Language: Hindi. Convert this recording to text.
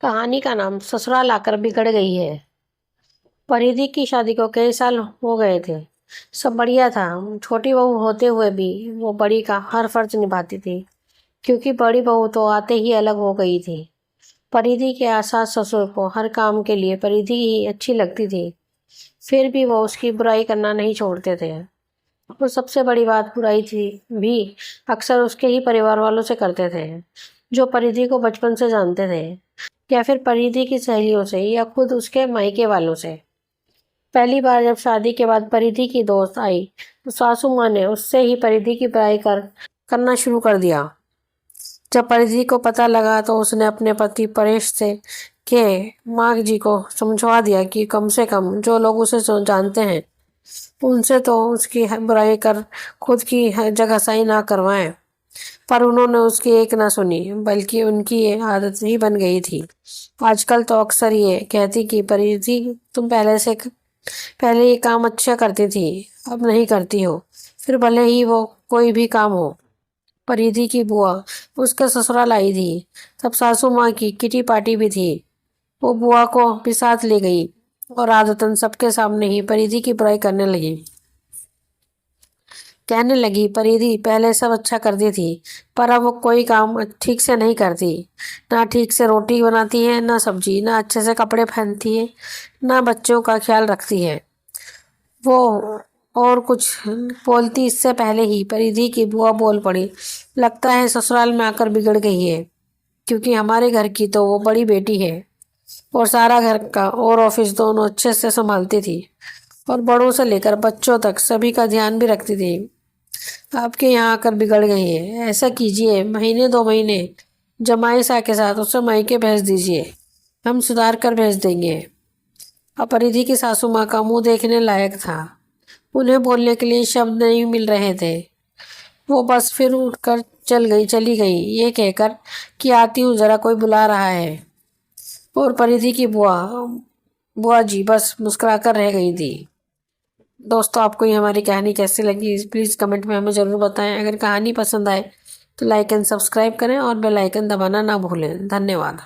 कहानी का नाम ससुराल आकर बिगड़ गई है। परिधि की शादी को कई साल हो गए थे। सब बढ़िया था। छोटी बहू होते हुए भी वो बड़ी का हर फर्ज निभाती थी, क्योंकि बड़ी बहू तो आते ही अलग हो गई थी। परिधि के सास ससुर को हर काम के लिए परिधि ही अच्छी लगती थी, फिर भी वो उसकी बुराई करना नहीं छोड़ते थे। और सबसे बड़ी बात, बुराई थी भी अक्सर उसके ही परिवार वालों से करते थे, जो परिधि को बचपन से जानते थे, या फिर परिधि की सहेलियों से, या खुद उसके मायके वालों से। पहली बार जब शादी के बाद परिधि की दोस्त आई, तो सासू माँ ने उससे ही परिधि की बुराई करना शुरू कर दिया। जब परिधि को पता लगा तो उसने अपने पति परेश से के माँ जी को समझवा दिया कि कम से कम जो लोग उसे जानते हैं उनसे तो उसकी बुराई कर खुद की जगहसाई ना करवाएं। पर उन्होंने उसकी एक ना सुनी, बल्कि उनकी ये आदत ही बन गई थी। आजकल तो अक्सर ये कहती कि परिधि, तुम पहले ये काम अच्छा करती थी, अब नहीं करती हो, फिर भले ही वो कोई भी काम हो। परिधि की बुआ उसके ससुराल आई थी, तब सासू माँ की किटी पार्टी भी थी। वो बुआ को भी साथ ले गई और आदतन सबके सामने ही परिधि की बुराई करने लगी। कहने लगी, परिधि पहले सब अच्छा करती थी, पर अब वो कोई काम ठीक से नहीं करती। ना ठीक से रोटी बनाती है, ना सब्जी, ना अच्छे से कपड़े पहनती है, ना बच्चों का ख्याल रखती है। वो और कुछ बोलती इससे पहले ही परिधि की बुआ बोल पड़ी, लगता है ससुराल में आकर बिगड़ गई है, क्योंकि हमारे घर की तो वो बड़ी बेटी है और सारा घर का और ऑफिस दोनों अच्छे से संभालती थी, और बड़ों से लेकर बच्चों तक सभी का ध्यान भी रखती थी। आपके यहाँ आकर बिगड़ गई है। ऐसा कीजिए, महीने 2 महीने जमाई सा के साथ उसे मायके भेज दीजिए, हम सुधार कर भेज देंगे। अपरिधि की सासू माँ का मुंह देखने लायक था। उन्हें बोलने के लिए शब्द नहीं मिल रहे थे। वो बस फिर उठकर चली गई, ये कहकर कि आती हूँ, जरा कोई बुला रहा है। और परिधि की बुआ बुआ जी बस मुस्कुराकर रह गई थी। दोस्तों, आपको ये हमारी कहानी कैसी लगी प्लीज़ कमेंट में हमें ज़रूर बताएं। अगर कहानी पसंद आए तो लाइक एंड सब्सक्राइब करें और बेल आइकन दबाना ना भूलें। धन्यवाद।